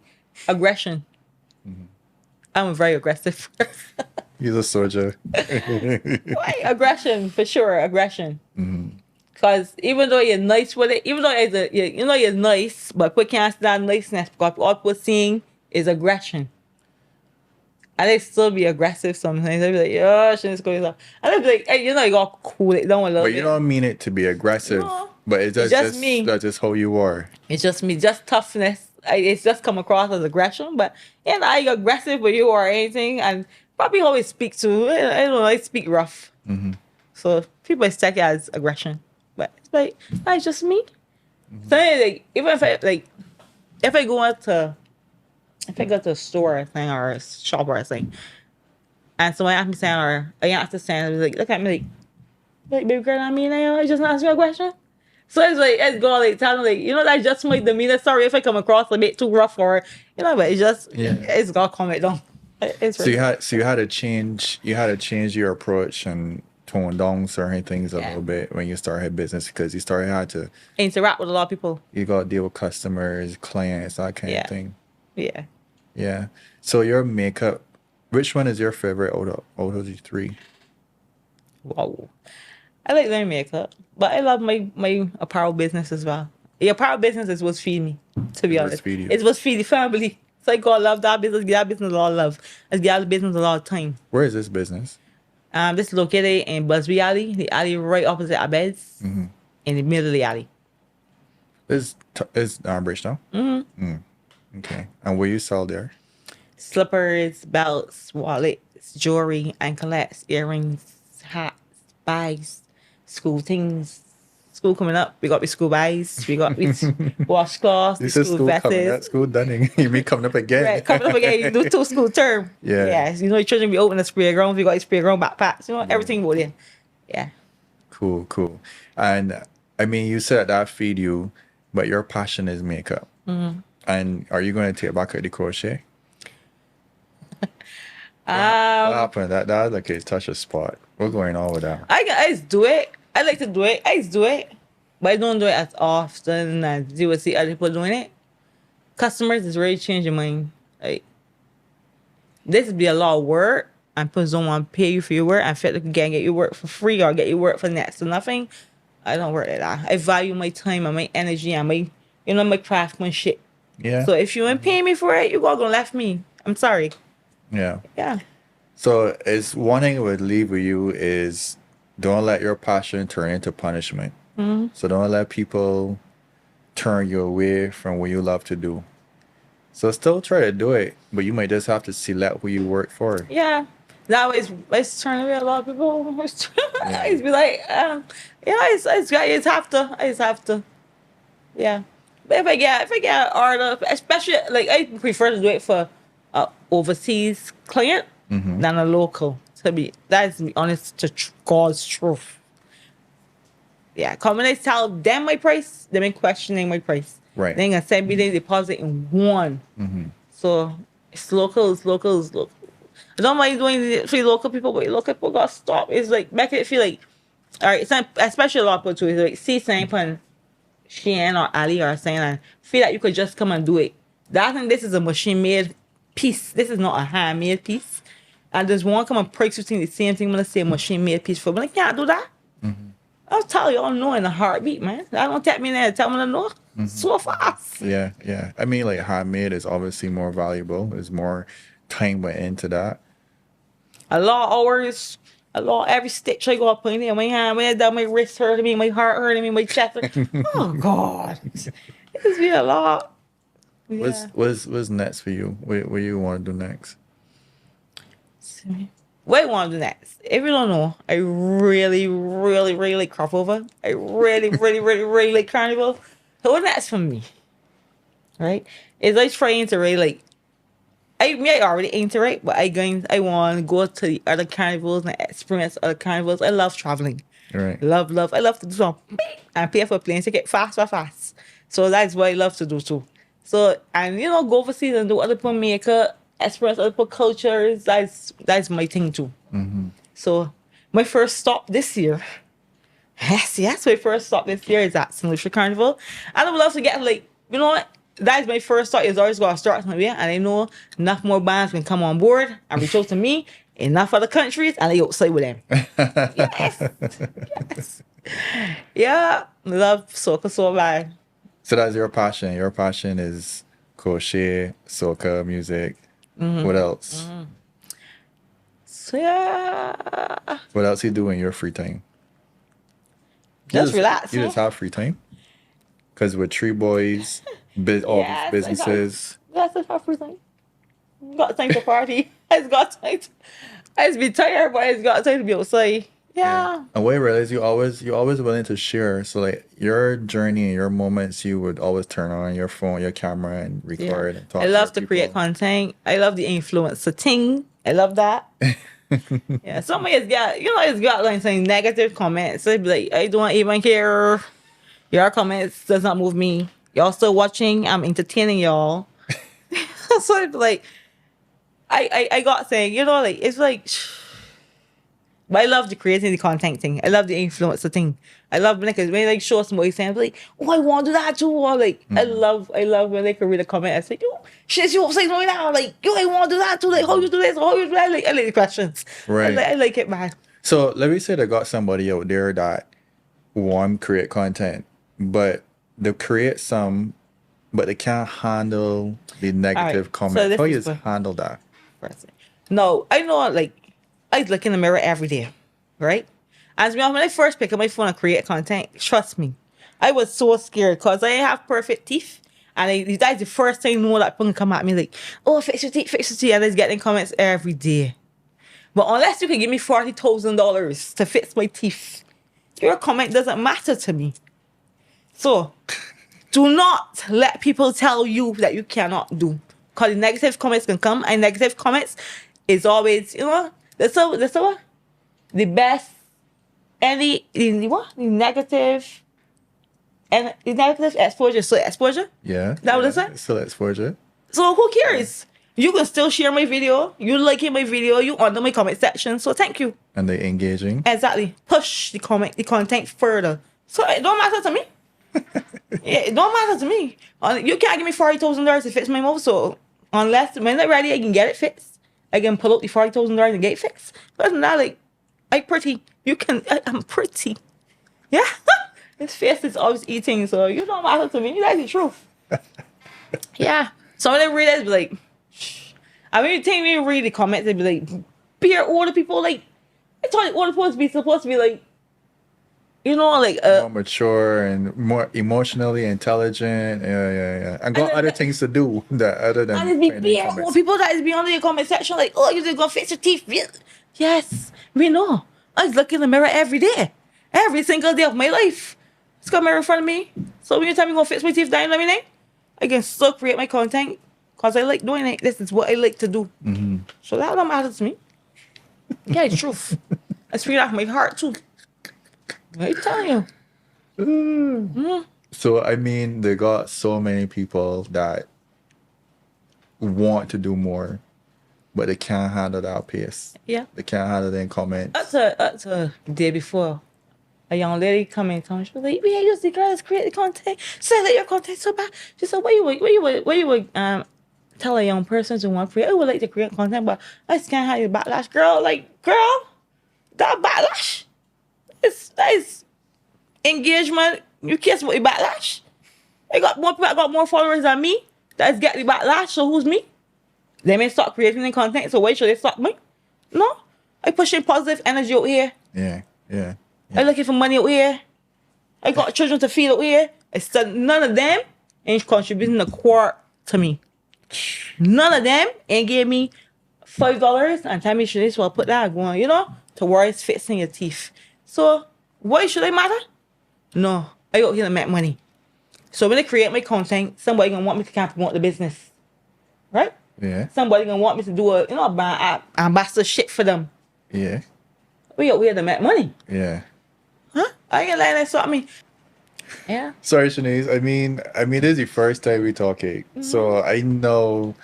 aggression. I'm a very aggressive person. He's a soldier. Right, aggression, for sure, aggression. Because even though you're nice with it, even though you know you're nice, but people can't stand niceness because all people seeing is aggression. And they still be aggressive sometimes. They be like, oh, Shanice going up. And they be like, hey, you know, you gotta cool it down a little But bit. you don't mean it to be aggressive. No. But it's just me. That's just how you are. It's just me, just toughness. It's just come across as aggression, but yeah, I ain't aggressive with you or anything, and probably always speak to. I don't know, I speak rough, so people take it as aggression, but it's like that's just me. So like, even if I go to a store or thing or a shop or thing, and someone asks me something or I ask to stand, like look at me like baby girl, I mean, I just ask you a question. So it's like, it's going like, tell them like, you know, that's just my demeanor. Sorry if I come across a bit too rough or, you know, but it's just, it's gonna calm it down. So you had to change your approach and tone down certain things a little bit when you started business, because you had to interact with a lot of people. You got to deal with customers, clients, that kind of thing. Yeah. Yeah. So your makeup, which one is your favorite out of the three? Wow. I like their makeup, but I love my apparel business as well. The apparel business is what's feeding me, to be honest. It's what's feeding the family. So I gotta love that business, give that business a lot of love. I give that business a lot of time. Where is this business? This is located in Busby Alley, the alley right opposite our beds, in the middle of the alley. Is Bridgetown? Okay. And what you sell there? Slippers, belts, wallets, jewelry, anklets, earrings, hats, bags, school things. School coming up. We got the school bags. We got the washcloths, the school vests. School done. You mean coming up again? Right, coming up again. You do 2 school term. Yeah. Yeah. You know, your children be open the spray ground. We got the spray ground backpacks. You know, everything go there. Yeah. Cool. And I mean, you said that feed you, but your passion is makeup. And are you going to take back at the crochet? What Um, happened? That like a touch a spot. What's going on with that? I just do it. I like to do it. I just do it, but I don't do it as often as you would see other people doing it. Customers is really changing mind. Like this would be a lot of work, and people don't want to pay you for your work. And feel like you can get your work for free or get your work for next to nothing. I don't work like that. I value my time and my energy and my, my craftsmanship. Yeah. So if you ain't paying me for it, you gonna left me. I'm sorry. Yeah. Yeah. So it's one thing I would leave with you is don't let your passion turn into punishment. So don't let people turn you away from what you love to do. So still try to do it, but you might just have to select who you work for. Yeah. That was it's turning away a lot of people. I used to be like, yeah, I just have to. I just have to. Yeah. But if I get an order, especially like I prefer to do it for a overseas client than a local. That's to be honest to God's truth. Yeah, come when I tell them my price, they ain't questioning my price. Right. They ain't gonna send me the deposit in one. So it's local, it's local, it's local. I don't mind doing it for local people, but local people gotta stop. It's like make it feel like, all right, it's not, especially a lot of people too. It's like see something on Shein or Ali or something and feel like you could just come and do it. I think this is a machine made piece. This is not a handmade piece. And there's one come and price between the same thing when I say machine made piece for, but I can't do that. I'll tell you, I'll know in a heartbeat, man. I don't take me there and tell me to know so fast. Yeah, yeah. I mean, like handmade is obviously more valuable. There's more time went into that. A lot of hours, every stitch I go up in there, my hand, when I done, my wrist hurting me, my heart hurting me, my chest. Oh God, it's been a lot. Yeah. What's next for you? What you want to do next? What I want to do next? If you don't know, I really, really, really like crossover. I really, really, really, really like carnival. So what next for me? Right? Is like trying to really like I already into it, but I want to go to the other carnivals and experience other carnivals. I love traveling. Right. Love. I love to do something and pay for a plane ticket fast. So that's what I love to do too. So and go overseas and do other people makeup, experience other people cultures. That's my thing too. So my first stop this year. Yes, my first stop this year is at St. Lucia Carnival. And I would love to get like, you know what? That's my first start. It's always going to start somewhere. And I know enough more bands can come on board and reach out to me. Enough other countries. And I outside with them. Yes. Yeah. Love soca so bad. So that's your passion. Your passion is crochet, soca, music. What else? So yeah. What else you do in your free time? Just relax. You just have free time? Because with Tree Boys, all these businesses. That's a free time. Got time to party. It's got time to, I just be tired, but it's got time to be outside. Yeah. And what I realize you're always willing to share. So like your journey and your moments, you would always turn on your phone, your camera, and record and talk. I love to create content. I love the influencer thing. I love that. Yeah. Somebody has got, it's got like some negative comments. I'd be like, I don't even care. Your comments does not move me. Y'all still watching? I'm entertaining y'all. So I'd be like, I got saying, like it's like. But I love the creating the content thing. I love the influencer thing. I love when they show somebody saying like, oh, I want to do that too. Or like, I love when they can read a comment and say, yo, shit, you say right now. Like, yo, I want to do that too. Like, how you do this? How you do that? Like, I like the questions. Right. I like it, man. So let me say I got somebody out there that want to create content, but they create some, but they can't handle the negative comments. So how you handle that? No, I know like, I look in the mirror every day, right? As when I first pick up my phone and create content, trust me, I was so scared because I have perfect teeth. And that's the first thing that people come at me like, oh, fix your teeth. And I was getting comments every day. But unless you can give me $40,000 to fix my teeth, your comment doesn't matter to me. So do not let people tell you that you cannot do. Because the negative comments can come, and negative comments is always, the best, the negative And is that exposure? So exposure? Yeah. That what it said? Still exposure. So who cares? You can still share my video. You liking my video. You under my comment section. So thank you. And they engaging. Exactly. Push the content further. So it don't matter to me. Yeah, it don't matter to me. You can't give me $40,000 to fix my mouth. So unless when I'm ready, I can get it fixed. I can pull out the $40,000 and get it fixed. But other than that, like, I'm pretty. I'm pretty. Yeah. His face is always eating, so you don't matter to me. That's the truth. Yeah. Some of them read that be like, shh. I mean, you think me read the comments, they be like, be older people, like, I thought older people supposed to be like, you know, like more mature and more emotionally intelligent. Yeah. I got other things to do that other than. And it's be old people that is be under your comment section like, oh, you're just gonna fix your teeth. Yes, we know. I just look in the mirror every day, every single day of my life. It's got a mirror in front of me. So when you tell me you're gonna fix my teeth down, let me know. I can still create my content because I like doing it. This is what I like to do. Mm-hmm. So that don't matter to me. Yeah, it's truth. I speak off my heart too. I tell you. So I mean, they got so many people that want to do more, but they can't handle that pace. Yeah. They can't handle the comments. That's a day before. A young lady come in and told me, she was like, yeah, you the girl that's create the content. She said that your content so bad. She said, what you would tell a young person to want to create? I would like to create content, but I just can't have your backlash. Girl, that backlash. That is engagement. You care about your backlash. I got more followers than me. That's get the backlash. So who's me? They may start creating the content. So why should they stop me? No, I pushing positive energy out here. Yeah. I looking for money out here. I got children to feed out here. I said none of them ain't contributing a quart to me. None of them ain't gave me $5 and tell me Shanice, well, put that going, towards fixing your teeth. So why should I matter? No, I out here to make money. So when I create my content, somebody gonna want me to promote the business, right? Yeah. Somebody gonna want me to do a ambassador shit for them. Yeah. We out here to make money. Yeah. Huh? I ain't letting that stop me. Yeah. Sorry, Shanice. I mean, this is the first time we talking, so I know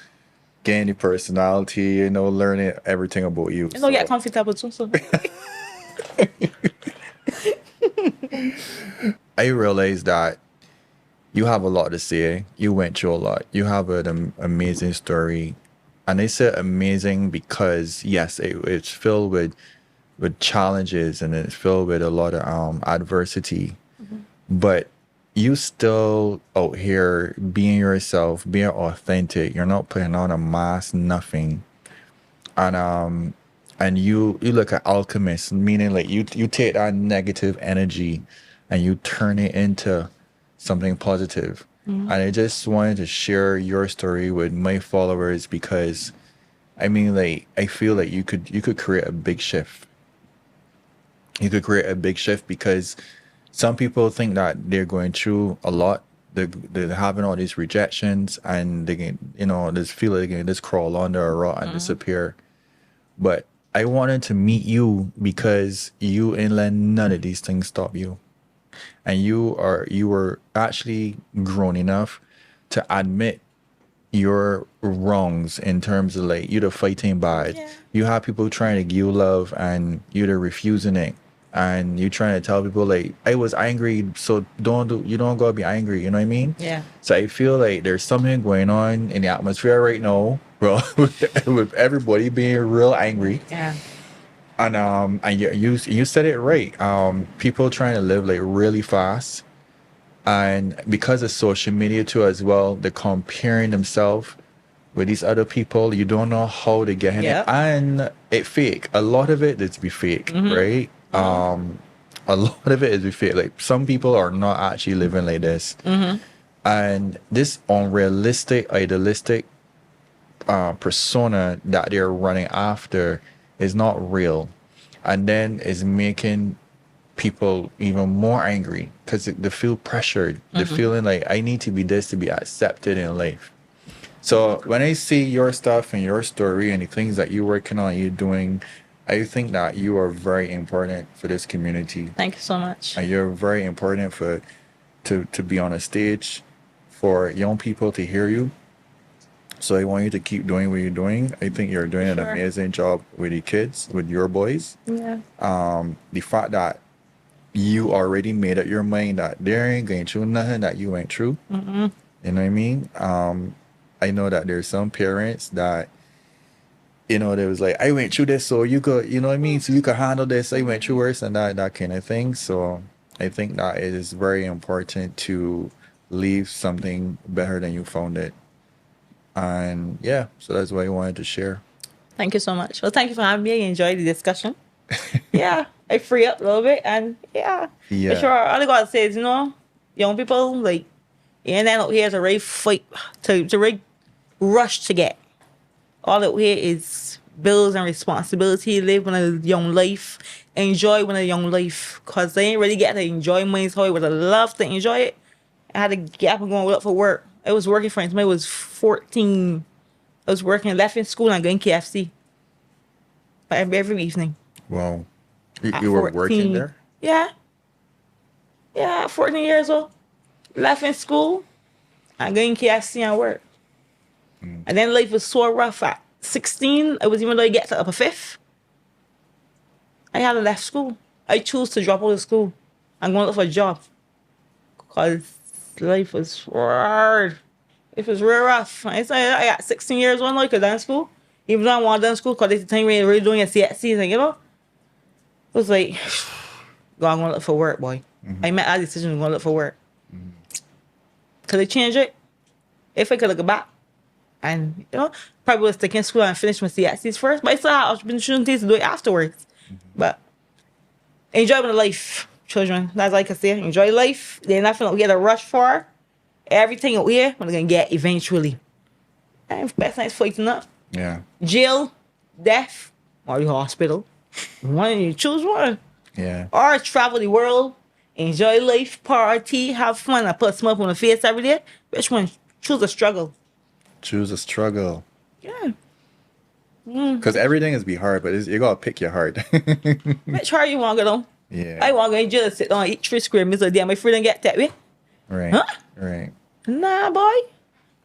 getting the personality, learning everything about you. You get comfortable too. So. I realized that you have a lot to say. You went through a lot. You have an amazing story, and I say amazing because yes, it's filled with challenges and it's filled with a lot of adversity. Mm-hmm. But you still out here being yourself, being authentic. You're not putting on a mask, nothing. And you look at alchemist, meaning like you take that negative energy and you turn it into something positive. Mm-hmm. And I just wanted to share your story with my followers because I mean, like, I feel like you could create a big shift. You could create a big shift because some people think that they're going through a lot. They're having all these rejections and they can, just feel like they can just crawl under a rock and disappear. But I wanted to meet you because you ain't let none of these things stop you. And you were actually grown enough to admit your wrongs in terms of like you're the fighting bad. Yeah. You have people trying to give you love and you're the refusing it. And you trying to tell people like I was angry, so you don't gotta be angry, you know what I mean? Yeah. So I feel like there's something going on in the atmosphere right now, bro, with everybody being real angry. Yeah. And you said it right. People trying to live like really fast, and because of social media too as well, they're comparing themselves with these other people. You don't know how to get in it, and it fake. A lot of it is be fake, right? A lot of it is be fake. Like some people are not actually living like this, and this unrealistic, idealistic persona that they're running after is not real, and then is making people even more angry because they feel pressured. They're feeling like I need to be this to be accepted in life. So when I see your stuff and your story and the things that you're working on, you're doing, I think that you are very important for this community. Thank you so much. And you're very important for to be on a stage for young people to hear you. So I want you to keep doing what you're doing. I think you're doing an amazing job with the kids, with your boys. Yeah. The fact that you already made up your mind that they ain't going through nothing that you went through. Mm-hmm. You know what I mean? I know that there's some parents that, you know, they was like, I went through this, so you could, you know what I mean? So you could handle this. I went through worse and that kind of thing. So I think that it is very important to leave something better than you found it. And yeah, so that's why I wanted to share. Thank you so much. Well, thank you for having me. I enjoyed the discussion. Yeah, I free up a little bit, and yeah. For sure. All I gotta say is, you know, young people, like, you ain't out here to really fight, to really rush to get. All out here is bills and responsibility. Live in a young life, enjoy when a young life, cause they ain't really get to enjoy money how I would have loved to enjoy it. I had to get up and go up for work. I was working for until I was 14. I was working, left in school and going KFC every evening. Wow. You were working there? Yeah. Yeah, 14 years old. Left in school and going KFC and work. And then life was so rough at 16. It was even though I get to upper fifth. I had to left school. I chose to drop out of school and go look for a job. Because life was hard. It was real rough. I got 16 years old now because I done school. Even though I wanted to done school because it's the time we really doing a CXC and, you know. It was like, God, I'm going to look for work, boy. Mm-hmm. I made that decision to go look for work. Mm-hmm. Could I change it? If I could look back. And, you know, probably would stick in school and finish my CXCs first. But I still had opportunities to do it afterwards. Mm-hmm. But enjoy my life, children. That's all I can say. Enjoy life. There's nothing that we had to rush for. Everything out here, we're going to get eventually. And best thing's fighting up. Yeah. Jail, death, or the hospital. One, you choose one. Yeah. Or travel the world, enjoy life, party, have fun, and put a smile on the face every day. Which one? Choose a struggle. Choose a struggle. Yeah. Because everything is be hard, but you got to pick your heart. Which heart you want to go on? Yeah. I want to go in jail, sit down, eat 3 square meals a day, and my friend get that way. Right. Huh? Right. Nah, boy.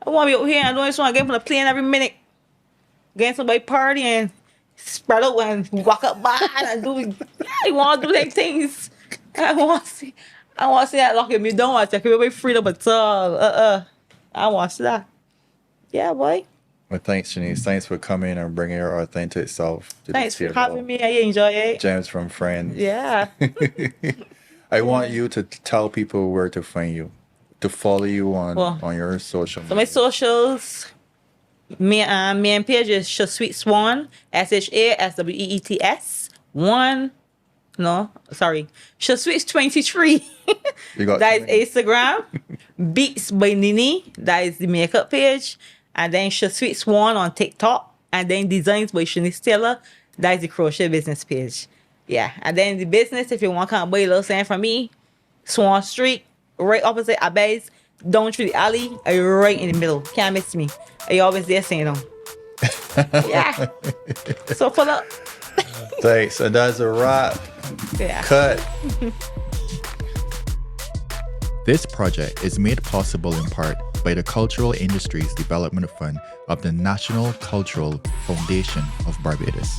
I want to be out here and just want to get on the plane every minute. Get somebody party and spread out and walk up by and do. Yeah, I want to do them things. I want to see that locking me down. I take away freedom at all. I want to see that. Yeah, boy. Well, thanks, Shanice. Thanks for coming and bringing your authentic self to Thanks the for having me. I enjoy it. Gems from Friends. Yeah. I want you to tell people where to find you, to follow you on your social media. So my socials, main page is Sweet Swan, SHASWEETS 1. No, sorry, Sweet 23. That is Instagram. Beats by Nini. That is the makeup page. And then Sweet Swan on TikTok. And then Designs by Shanice Taylor. That is the crochet business page. Yeah. And then the business, if you want to come buy a little something from me, Swan Street, right opposite Abez, down through the alley, right in the middle. Can't miss me. I always there saying them. Yeah. So pull up. Thanks. And that's a wrap. Yeah. Cut. This project is made possible in part by the Cultural Industries Development Fund of the National Cultural Foundation of Barbados.